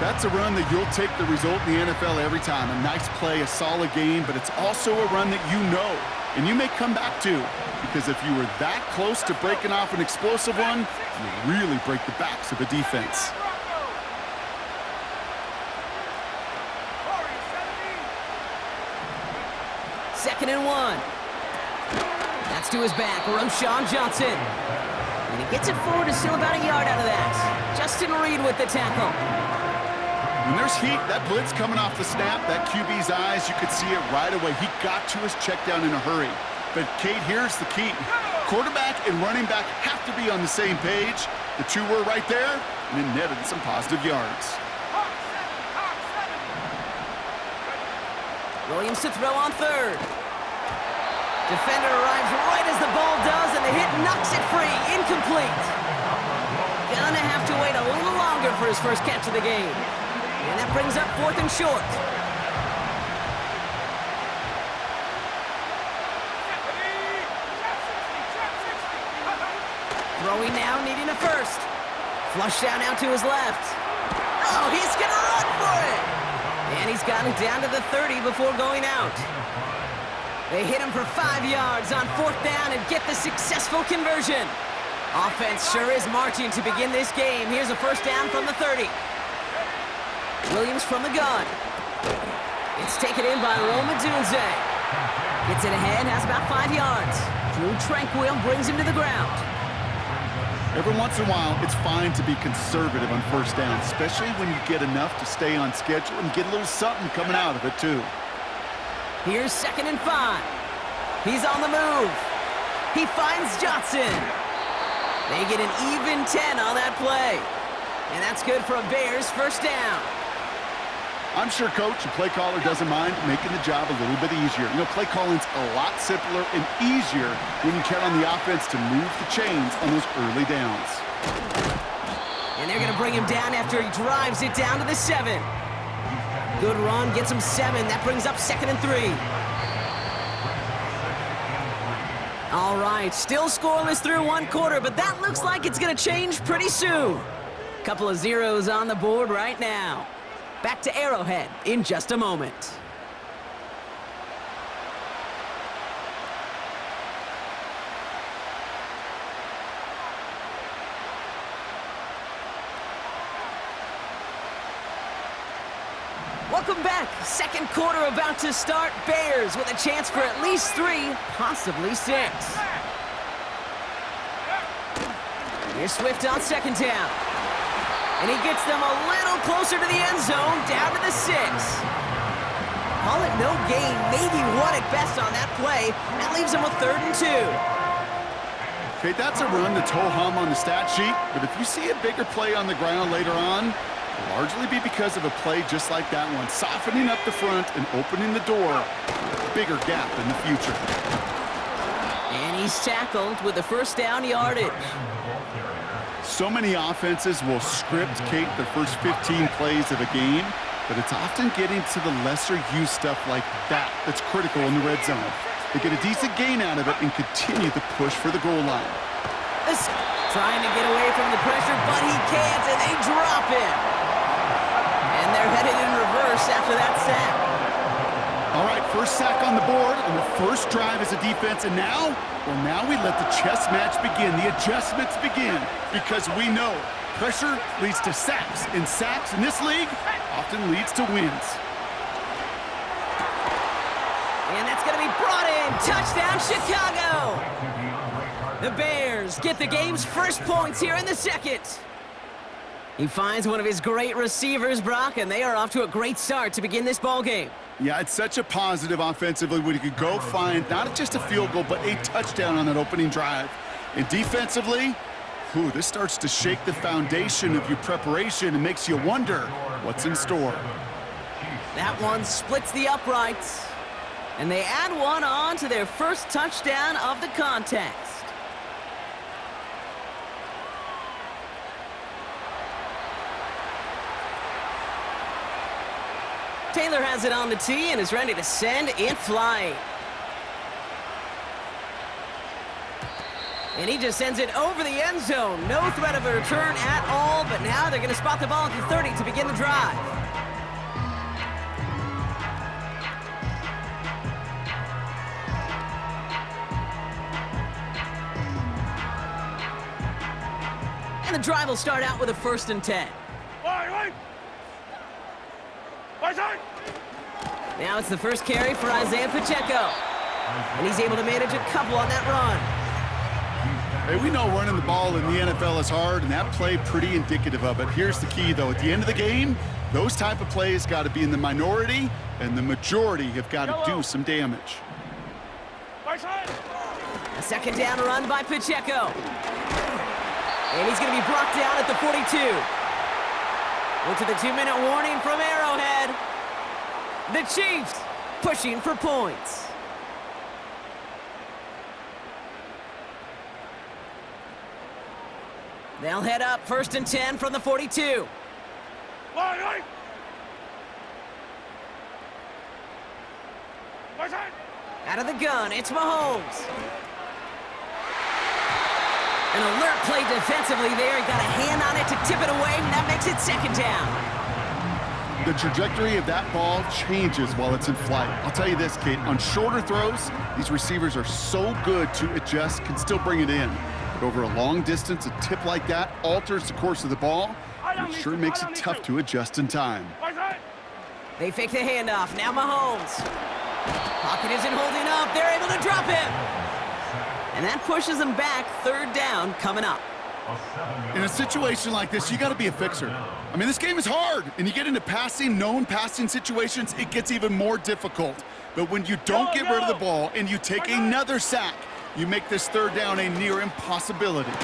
That's a run that you'll take the result in the NFL every time. A nice play, a solid game, but it's also a run that you know and you may come back to, because if you were that close to breaking off an explosive one, you really break the backs of a defense. Second and 1. That's to his back, Roshan Johnson. And he gets it forward to still about a yard out of that. Justin Reed with the tackle. When there's heat, that blitz coming off the snap, that QB's eyes, you could see it right away. He got to his check down in a hurry. But, Kate, here's the key. Quarterback and running back have to be on the same page. The two were right there, and it netted some positive yards. Williams to throw on third. Defender arrives right as the ball does, and the hit knocks it free. Incomplete. Gonna have to wait a little longer for his first catch of the game. And that brings up 4th and short. Throwing now, needing a first. Flush down out to his left. Oh, he's gonna run for it! And he's got it down to the 30 before going out. They hit him for 5 yards on 4th down and get the successful conversion. Offense sure is marching to begin this game. Here's a first down from the 30. Williams from the gun. It's taken in by Roma Dunze. Gets it ahead, has about 5 yards. Drew Tranquil brings him to the ground. Every once in a while, it's fine to be conservative on first down, especially when you get enough to stay on schedule and get a little something coming out of it, too. Here's 2nd and 5. He's on the move. He finds Johnson. They get an even 10 on that play. And that's good for a Bears first down. I'm sure coach and play caller doesn't mind making the job a little bit easier. You know, play calling's a lot simpler and easier when you count on the offense to move the chains on those early downs. And they're going to bring him down after he drives it down to the 7. Good run, gets him 7. That brings up 2nd and 3. All right, still scoreless through 1 quarter, but that looks like it's going to change pretty soon. Couple of zeros on the board right now. Back to Arrowhead in just a moment. Welcome back. Second quarter about to start. Bears with a chance for at least 3, possibly 6. Here's Swift on 2nd down. And he gets them a little closer to the end zone, down to the 6. Call it no gain, maybe 1 at best on that play. That leaves him with 3rd and 2. Okay, that's a run that's ho-hum on the stat sheet, but if you see a bigger play on the ground later on, it'll largely be because of a play just like that one, softening up the front and opening the door, bigger gap in the future. And he's tackled with the first down yardage. So many offenses will script, Kate, their first 15 plays of a game, but it's often getting to the lesser-used stuff like that that's critical in the red zone. They get a decent gain out of it and continue the push for the goal line. Trying to get away from the pressure, but he can't, and they drop him. And they're headed in reverse after that sack. All right, first sack on the board on the first drive as a defense, and now we let the chess match begin, the adjustments begin, because we know pressure leads to sacks, and sacks in this league often leads to wins. And that's going to be brought in. Touchdown, Chicago! The Bears get the game's first points here in the second. He finds one of his great receivers, Brock, and they are off to a great start to begin this ball game. Yeah, it's such a positive offensively when you could go find not just a field goal, but a touchdown on that opening drive. And defensively, this starts to shake the foundation of your preparation and makes you wonder what's in store. That one splits the uprights, and they add one on to their first touchdown of the contest. Taylor has it on the tee and is ready to send in flight. And he just sends it over the end zone. No threat of a return at all, but now they're going to spot the ball at the 30 to begin the drive. And the drive will start out with a 1st and 10. Now it's the first carry for Isaiah Pacheco. And he's able to manage a couple on that run. Hey, we know running the ball in the NFL is hard, and that play pretty indicative of it. Here's the key, though. At the end of the game, those type of plays got to be in the minority, and the majority have got to do some damage. A 2nd down run by Pacheco. And he's going to be brought down at the 42. Into the 2-minute warning from Arrowhead. The Chiefs pushing for points. They'll head up 1st and 10 from the 42. Out of the gun, it's Mahomes. An alert play defensively there. He got a hand on it to tip it away, and that makes it 2nd down. The trajectory of that ball changes while it's in flight. I'll tell you this, Kate, on shorter throws, these receivers are so good to adjust, can still bring it in. But over a long distance, a tip like that alters the course of the ball. It sure makes it tough to adjust in time. They fake the handoff. Now Mahomes. Pocket isn't holding up. They're able to drop him. And that pushes them back. 3rd down coming up. In a situation like this, you got to be a fixer. I mean, this game is hard, and you get into known passing situations, it gets even more difficult. But when you don't get rid of the ball and you take another sack, you make this 3rd down a near impossibility. He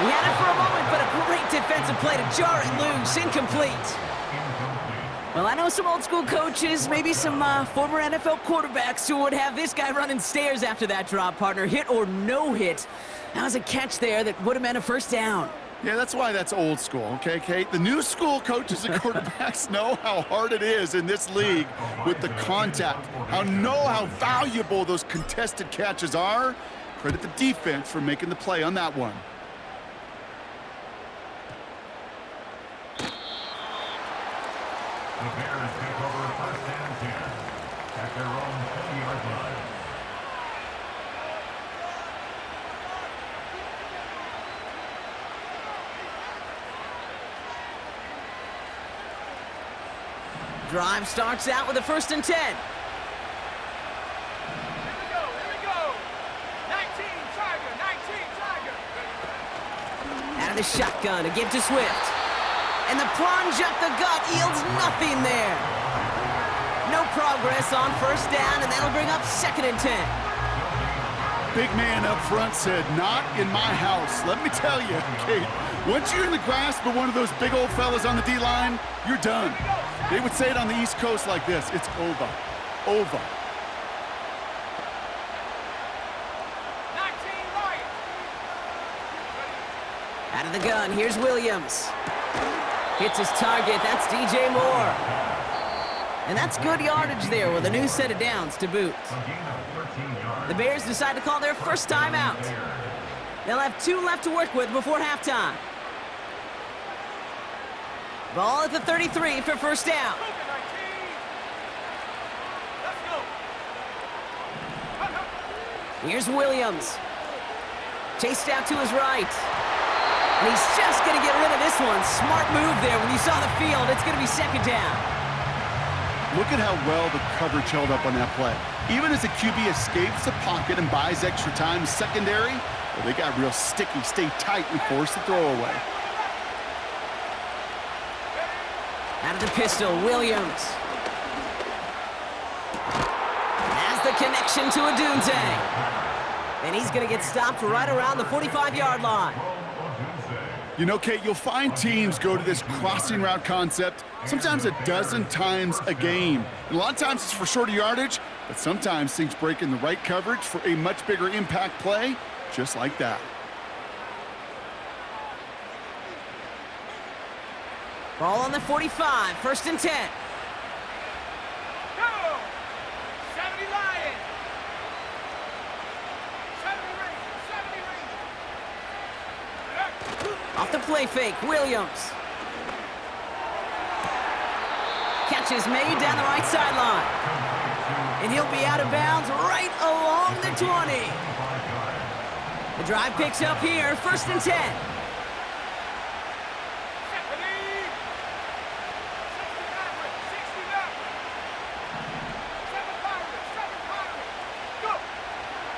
had it for a moment, but a great defensive play to jar it loose. Incomplete. Well, I know some old-school coaches, maybe some former NFL quarterbacks who would have this guy running stairs after that drop, partner. Hit or no hit. That was a catch there that would have meant a 1st down. Yeah, that's why that's old school, okay, Kate? The new school coaches and quarterbacks know how hard it is in this league with the contact. How valuable those contested catches are. Credit the defense for making the play on that one. The Bears take over 1st and 10 at their own 20-yard line. Drive starts out with a 1st and 10. Here we go. 19 Tiger. Out of the shotgun, a give to Swift. And the plunge up the gut yields nothing there. No progress on 1st down, and that'll bring up 2nd and 10. Big man up front said, not in my house. Let me tell you, Kate, once you're in the grasp of one of those big old fellas on the D-line, you're done. They would say it on the East Coast like this, it's over. Over. 19 Lions. Out of the gun, here's Williams. Hits his target, that's DJ Moore. And that's good yardage there with a new set of downs to boot. The Bears decide to call their 1st timeout. They'll have 2 left to work with before halftime. Ball at the 33 for 1st down. Let's go. Here's Williams. Chased out to his right. And he's just going to get rid of this one. Smart move there. When you saw the field, it's going to be 2nd down. Look at how well the coverage held up on that play. Even as the QB escapes the pocket and buys extra time secondary, well, they got real sticky, stay tight, and force the throwaway. Out of the pistol, Williams. Has the connection to Adunze. And he's going to get stopped right around the 45-yard line. You know, Kate, you'll find teams go to this crossing route concept sometimes a dozen times a game. And a lot of times it's for shorter yardage, but sometimes things break in the right coverage for a much bigger impact play, just like that. Ball on the 45, 1st and 10. Go. 70 Lions. 70 Rangers. 70 Off the play fake, Williams. Catch is made down the right sideline. And he'll be out of bounds right along the 20. The drive picks up here, 1st and 10.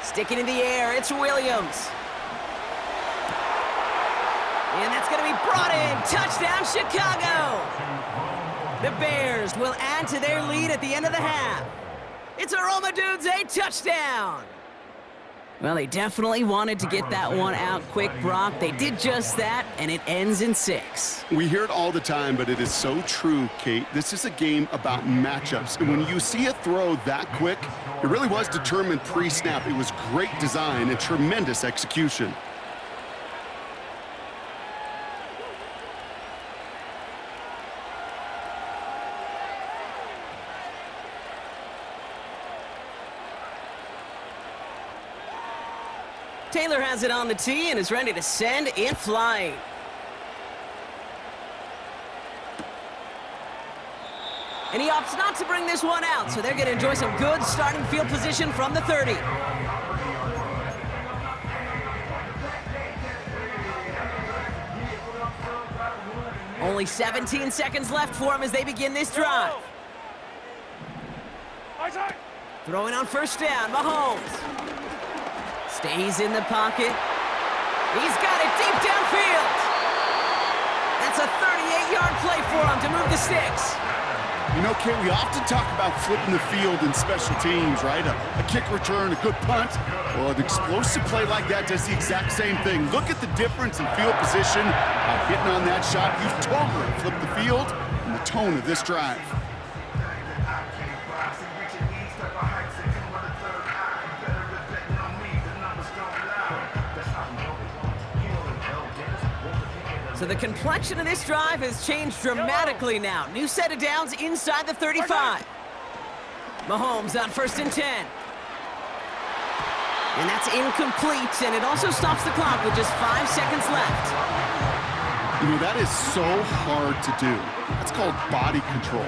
Sticking in the air, it's Williams. And that's going to be brought in. Touchdown, Chicago. The Bears will add to their lead at the end of the half. It's a Roma Dudes, a touchdown. Well, they definitely wanted to get that one out quick, Brock. They did just that, and it ends in 6. We hear it all the time, but it is so true, Kate. This is a game about matchups. And when you see a throw that quick, it really was determined pre-snap. It was great design and tremendous execution. Taylor has it on the tee and is ready to send in flight. And he opts not to bring this one out, so they're going to enjoy some good starting field position from the 30. Only 17 seconds left for him as they begin this drive. Throwing on 1st down, Mahomes. Stays in the pocket. He's got it deep downfield. That's a 38-yard play for him to move the sticks. You know, Kate, we often talk about flipping the field in special teams, right? A kick return, a good punt. Well, an explosive play like that does the exact same thing. Look at the difference in field position. By hitting on that shot, you've totally flipped the field and the tone of this drive. So the complexion of this drive has changed dramatically now. New set of downs inside the 35. Mahomes on 1st and 10. And that's incomplete, and it also stops the clock with just 5 seconds left. You know, that is so hard to do. That's called body control.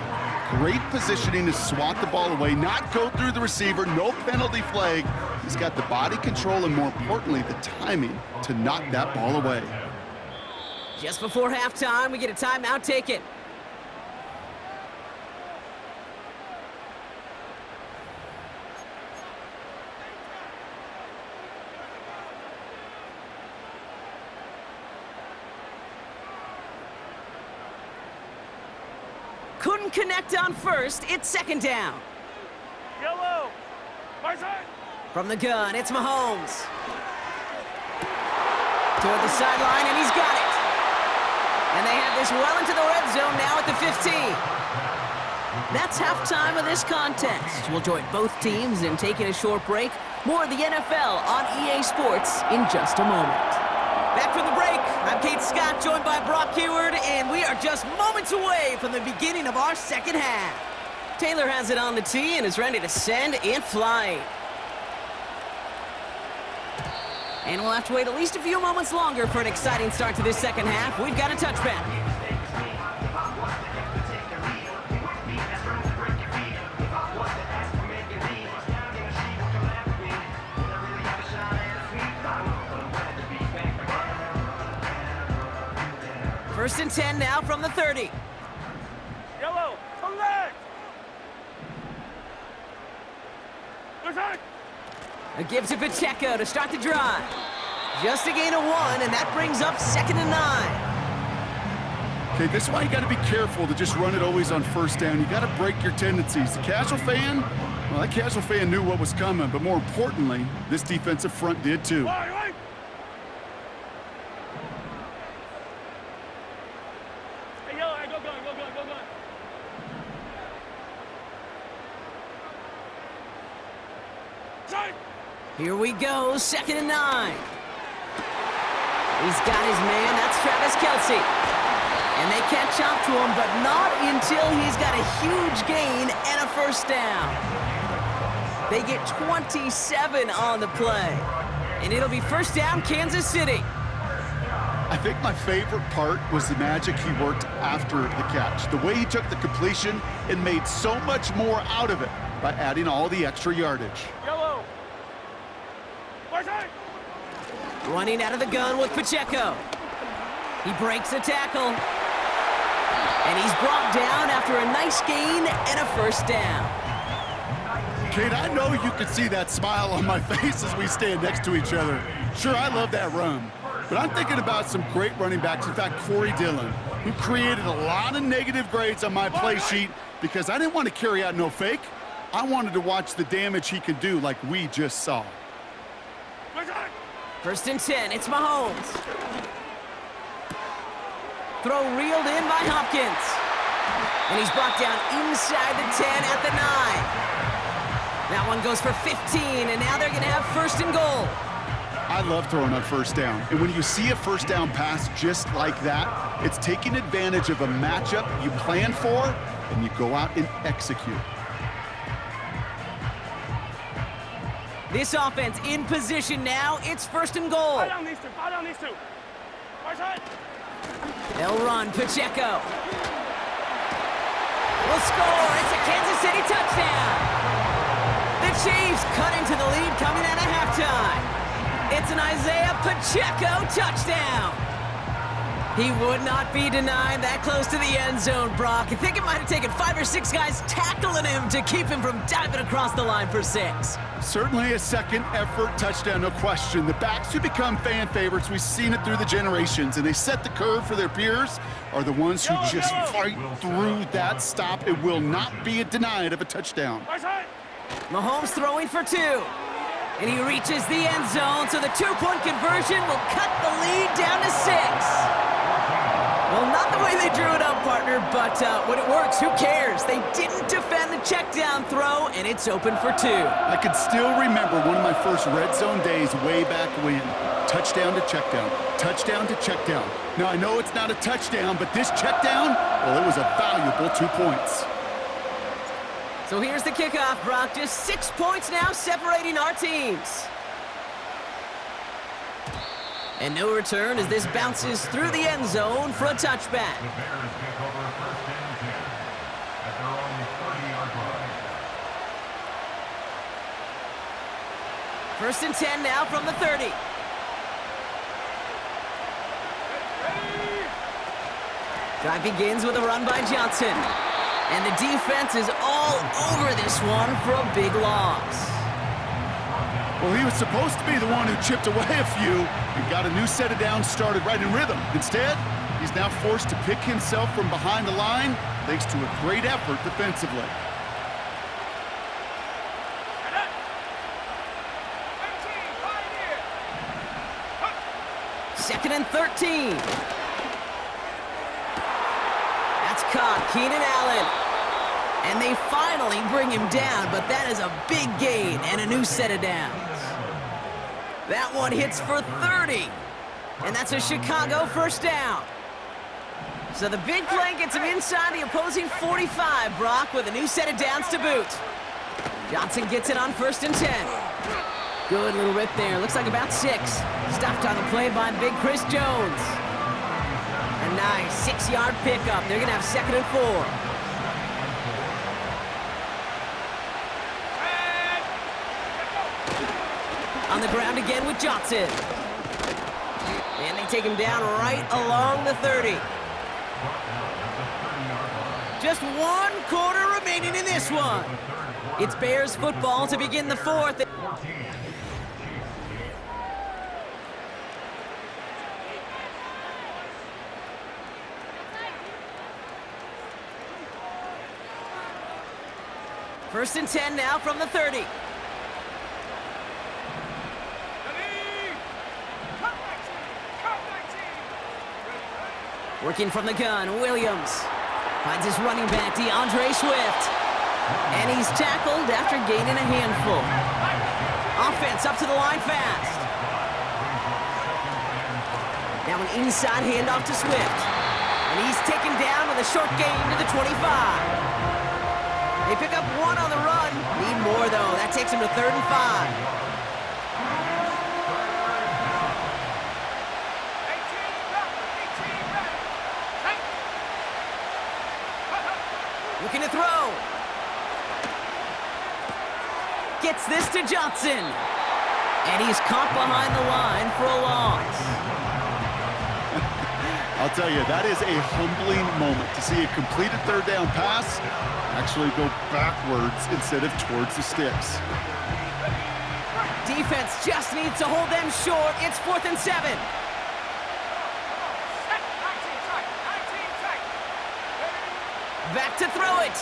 Great positioning to swat the ball away, not go through the receiver, no penalty flag. He's got the body control and, more importantly, the timing to knock that ball away. Just before halftime, we get a timeout taken. Couldn't connect on 1st. It's 2nd down. Yellow. From the gun, it's Mahomes. Toward the sideline, and he's got it. And they have this well into the red zone now at the 15. That's halftime of this contest. We'll join both teams in taking a short break. More of the NFL on EA Sports in just a moment. Back from the break, I'm Kate Scott, joined by Brock Hayward, and we are just moments away from the beginning of our second half. Taylor has it on the tee and is ready to send in flight. And we'll have to wait at least a few moments longer for an exciting start to this second half. We've got a touchback. First and 10 now from the 30. Yellow. Collect. A give to Pacheco to start the drive. Just a gain of 1, and that brings up 2nd and 9. Okay, this is why you got to be careful to just run it always on 1st down. You got to break your tendencies. The casual fan, well, that casual fan knew what was coming, but more importantly, this defensive front did too. Right. Hey, yellow, go gun. Here we go, 2nd and 9. He's got his man, that's Travis Kelce. And they catch up to him, but not until he's got a huge gain and a 1st down. They get 27 on the play. And it'll be 1st down, Kansas City. I think my favorite part was the magic he worked after the catch. The way he took the completion and made so much more out of it by adding all the extra yardage. Yellow. Far side. Running out of the gun with Pacheco. He breaks a tackle. And he's brought down after a nice gain and a first down. Kate, I know you can see that smile on my face as we stand next to each other. Sure, I love that run. But I'm thinking about some great running backs. In fact, Corey Dillon, who created a lot of negative grades on my play sheet because I didn't want to carry out no fake. I wanted to watch the damage he could do like we just saw. First and 10, it's Mahomes. Throw reeled in by Hopkins. And he's brought down inside the 10 at the 9. That one goes for 15, and now they're going to have first and goal. I love throwing on first down. And when you see a first down pass just like that, it's taking advantage of a matchup you plan for, and you go out and execute. This offense in position now. It's first and goal. Fire down these two. Fire down these two. Far side. They'll run. Pacheco will score. It's a Kansas City touchdown. The Chiefs cut into the lead coming out of halftime. It's an Isaiah Pacheco touchdown. He would not be denied that close to the end zone, Brock. I think it might have taken 5 or 6 guys tackling him to keep him from diving across the line for 6. Certainly a second effort touchdown, no question. The backs who become fan favorites, we've seen it through the generations, and they set the curve for their peers, are the ones who just fight through that stop. It will not be denied of a touchdown. Far side. Mahomes throwing for 2. And he reaches the end zone, so the 2-point conversion will cut the lead down to 6. Well, not the way they drew it up, partner, but when it works, who cares? They didn't defend the check down throw, and it's open for 2. I can still remember one of my first red zone days way back when. Touchdown to check down, touchdown to check down. Now, I know it's not a touchdown, but this check down, well, it was a valuable 2 points. So here's the kickoff, Brock. Just 6 points now separating our teams. And no return as this bounces through the end zone for a touchback. The Bears take over first and 10 at their own 30-yard line. First and 10 now from the 30. Drive begins with a run by Johnson. And the defense is all over this one for a big loss. Well, he was supposed to be the one who chipped away a few and got a new set of downs started right in rhythm. Instead, he's now forced to pick himself from behind the line thanks to a great effort defensively. Second and 13. That's caught. Keenan Allen. And they finally bring him down, but that is a big gain and a new set of downs. That one hits for 30. And that's a Chicago first down. So the big play gets him inside the opposing 45, Brock, with a new set of downs to boot. Johnson gets it on first and 10. Good little rip there. Looks like about 6. Stopped on the play by big Chris Jones. A nice 6-yard pickup. They're going to have second and 4. On the ground again with Johnson. And they take him down right along the 30. Just 1 quarter remaining in this one. It's Bears football to begin the 4th. First and 10 now from the 30. Working from the gun, Williams finds his running back, DeAndre Swift. And he's tackled after gaining a handful. Offense up to the line fast. Now an inside handoff to Swift. And he's taken down with a short gain to the 25. They pick up 1 on the run. Need more, though. That takes him to 3rd and 5. Looking to throw. Gets this to Johnson. And he's caught behind the line for a loss. I'll tell you, that is a humbling moment to see a completed third down pass actually go backwards instead of towards the sticks. Defense just needs to hold them short. It's 4th and 7. Back to throw it.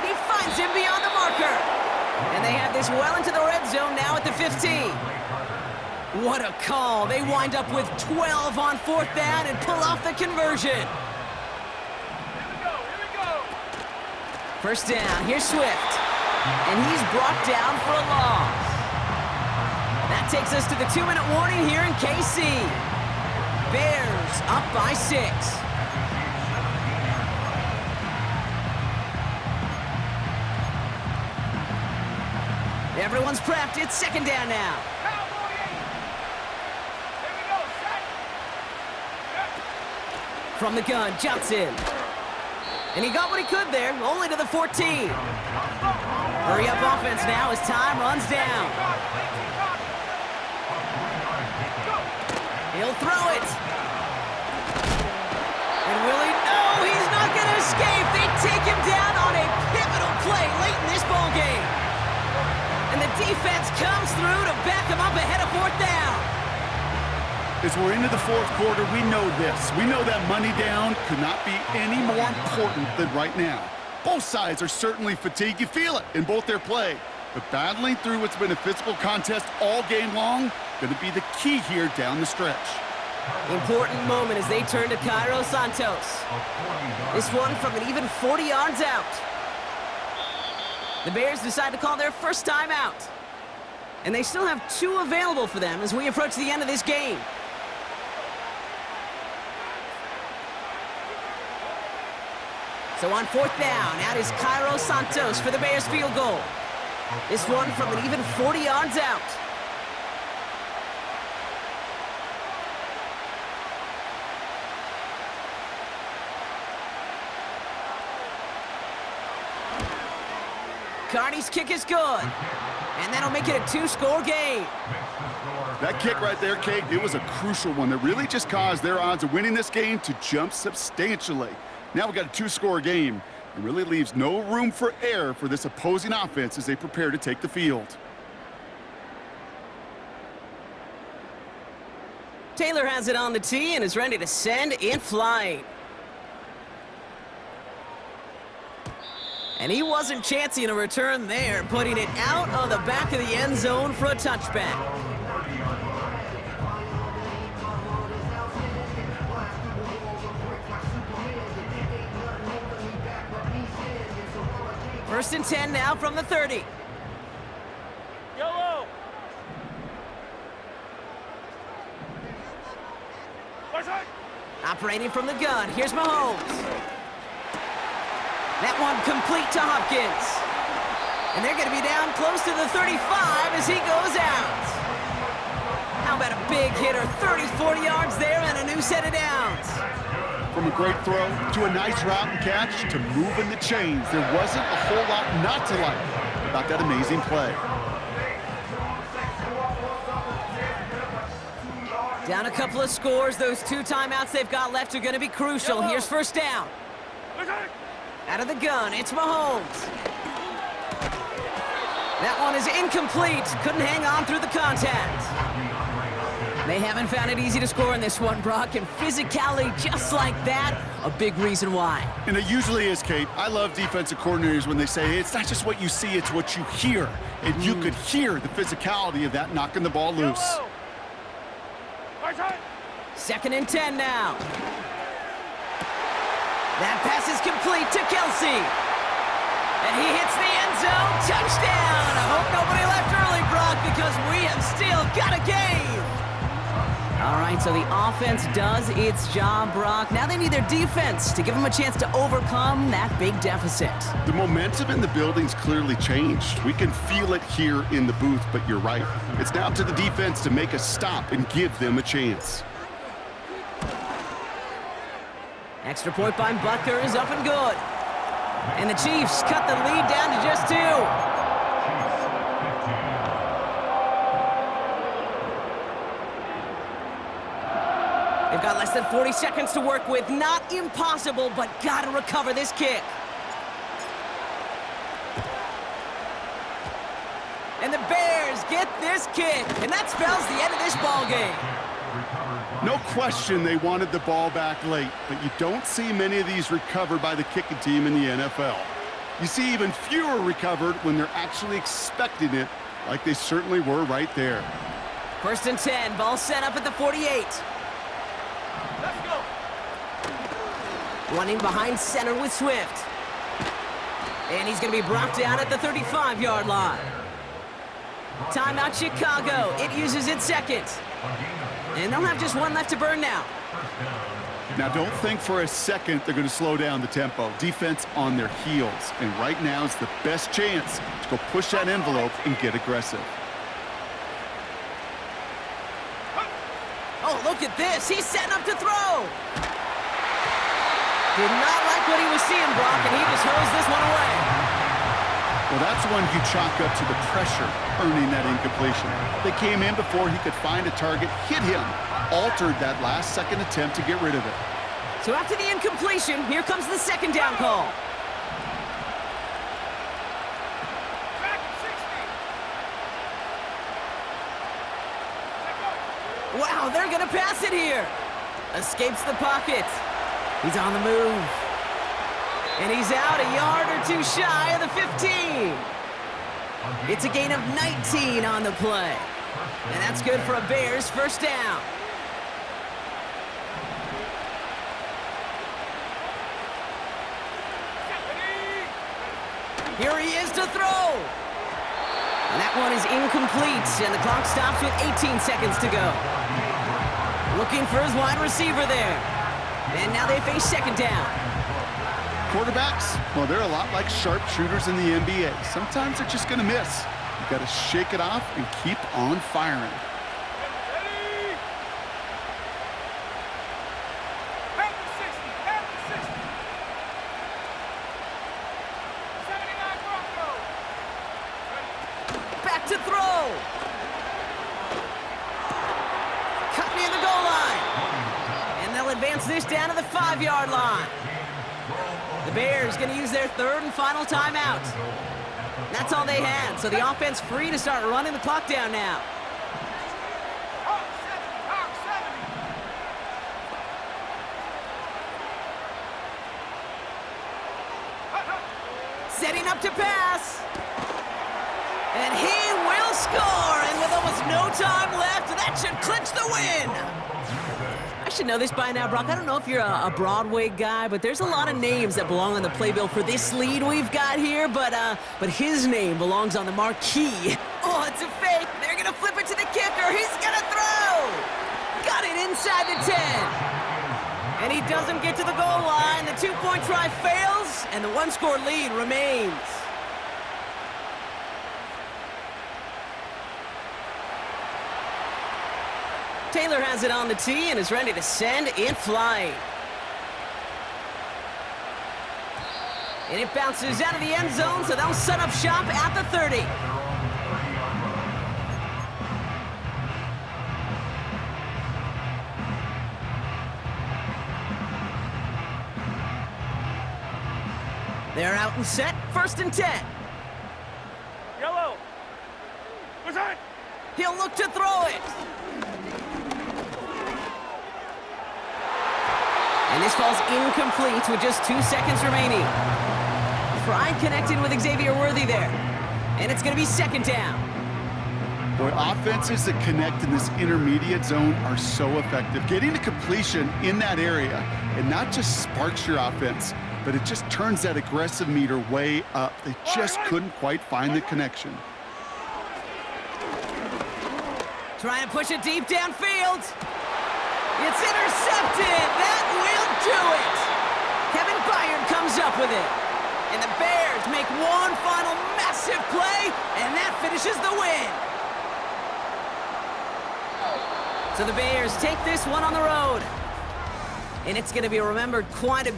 He finds him beyond the marker. And they have this well into the red zone now at the 15. What a call. They wind up with 12 on 4th down and pull off the conversion. Here we go. First down, here's Swift. And he's brought down for a loss. That takes us to the 2-minute warning here in KC. Bears up by 6. Everyone's prepped. It's 2nd down now. From the gun, Johnson. And he got what he could there, only to the 14. Hurry up offense now as time runs down. He'll throw it. And will he? No, he's not going to escape. They take him down on a pivotal play late in this ballgame. And the defense comes through to back him up ahead of 4th down. As we're into the 4th quarter, we know this. We know that money down could not be any more important than right now. Both sides are certainly fatigued. You feel it in both their play. But battling through what's been a physical contest all game long, going to be the key here down the stretch. Important moment as they turn to Cairo Santos. This one from an even 40 yards out. The Bears decide to call their first time out. And they still have 2 available for them as we approach the end of this game. So on 4th down, out is Cairo Santos for the Bears field goal. This one from an even 40 yards out. Carney's kick is good. And that'll make it a 2-score game. That kick right there, Kate, it was a crucial one that really just caused their odds of winning this game to jump substantially. Now we've got a 2-score game. It really leaves no room for error for this opposing offense as they prepare to take the field. Taylor has it on the tee and is ready to send in flight. And he wasn't chancing a return there, putting it out of the back of the end zone for a touchback. First and 10 now from the 30. Yellow. Operating from the gun, here's Mahomes. That one complete to Hopkins. And they're going to be down close to the 35 as he goes out. How about a big hitter, 30, 40 yards there and a new set of downs. From a great throw to a nice route and catch to moving the chains, there wasn't a whole lot not to like about that amazing play. Down a couple of scores. Those 2 timeouts they've got left are going to be crucial. Here's first down. Out of the gun, it's Mahomes. That one is incomplete. Couldn't hang on through the contact. They haven't found it easy to score in this one, Brock, and physicality just like that, a big reason why. And it usually is, Kate. I love defensive coordinators when they say, hey, it's not just what you see, it's what you hear. And you could hear the physicality of that knocking the ball loose. 2nd and 10 now. That pass is complete to Kelsey. And he hits the end zone. Touchdown! I hope nobody left early, Brock, because we have still got a game. All right, so the offense does its job, Brock. Now they need their defense to give them a chance to overcome that big deficit. The momentum in the building's clearly changed. We can feel it here in the booth, but you're right. It's now up to the defense to make a stop and give them a chance. Extra point by Butker is up and good. And the Chiefs cut the lead down to just 2. They've got less than 40 seconds to work with. Not impossible, but gotta recover this kick. And the Bears get this kick, and that spells the end of this ball game. No question they wanted the ball back late, but you don't see many of these recovered by the kicking team in the NFL. You see even fewer recovered when they're actually expecting it, like they certainly were right there. 1st and 10, ball set up at the 48. Let's go. Running behind center with Swift. And he's going to be brought down at the 35-yard line. Timeout Chicago. It uses its second. And they'll have just one left to burn now. Now, don't think for a second they're going to slow down the tempo. Defense on their heels. And right now is the best chance to go push that envelope and get aggressive. Oh, look at this. He's setting up to throw. Did not like what he was seeing, Brock, and he just hurls this one away. Well, that's one you chalk up to the pressure earning that incompletion. They came in before he could find a target, hit him, altered that last-second attempt to get rid of it. So after the incompletion, here comes the 2nd down call. Back at 60. Wow, they're going to pass it here. Escapes the pocket. He's on the move. And he's out a yard or 2 shy of the 15. It's a gain of 19 on the play. And that's good for a Bears 1st down. Here he is to throw. And that one is incomplete, and the clock stops with 18 seconds to go. Looking for his wide receiver there. And now they face 2nd down. Quarterbacks, well, they're a lot like sharpshooters in the NBA. Sometimes they're just going to miss. You've got to shake it off and keep on firing. Ready. Back to 60. Back to 60. 79 Broncos. Back to throw. Cut near the goal line. And they'll advance this down to the 5-yard line. The Bears going to use their 3rd and final timeout. That's all they had, so the offense free to start running the clock down now. Hawk 70. Setting up to pass. And he will score, and with almost no time left, that should clinch the win. I should know this by now, Brock. I don't know if you're a Broadway guy, but there's a lot of names that belong on the playbill for this lead we've got here, but his name belongs on the marquee. Oh, it's a fake. They're going to flip it to the kicker. He's going to throw. Got it inside the 10. And he doesn't get to the goal line. The 2-point try fails, and the 1-score lead remains. Taylor has it on the tee and is ready to send it flying. And it bounces out of the end zone, so they'll set up shop at the 30. They're out and set, 1st and 10. Yellow. What's that? He'll look to throw it. And this falls incomplete with just 2 seconds remaining. Tried connecting with Xavier Worthy there. And it's going to be 2nd down. Boy, offenses that connect in this intermediate zone are so effective. Getting a completion in that area, it not just sparks your offense, but it just turns that aggressive meter way up. They just couldn't quite find the connection. Trying to push it deep downfield. It's intercepted. That will do it. Kevin Byard comes up with it. And the Bears make one final massive play, and that finishes the win. So the Bears take this one on the road. And it's going to be remembered quite a bit.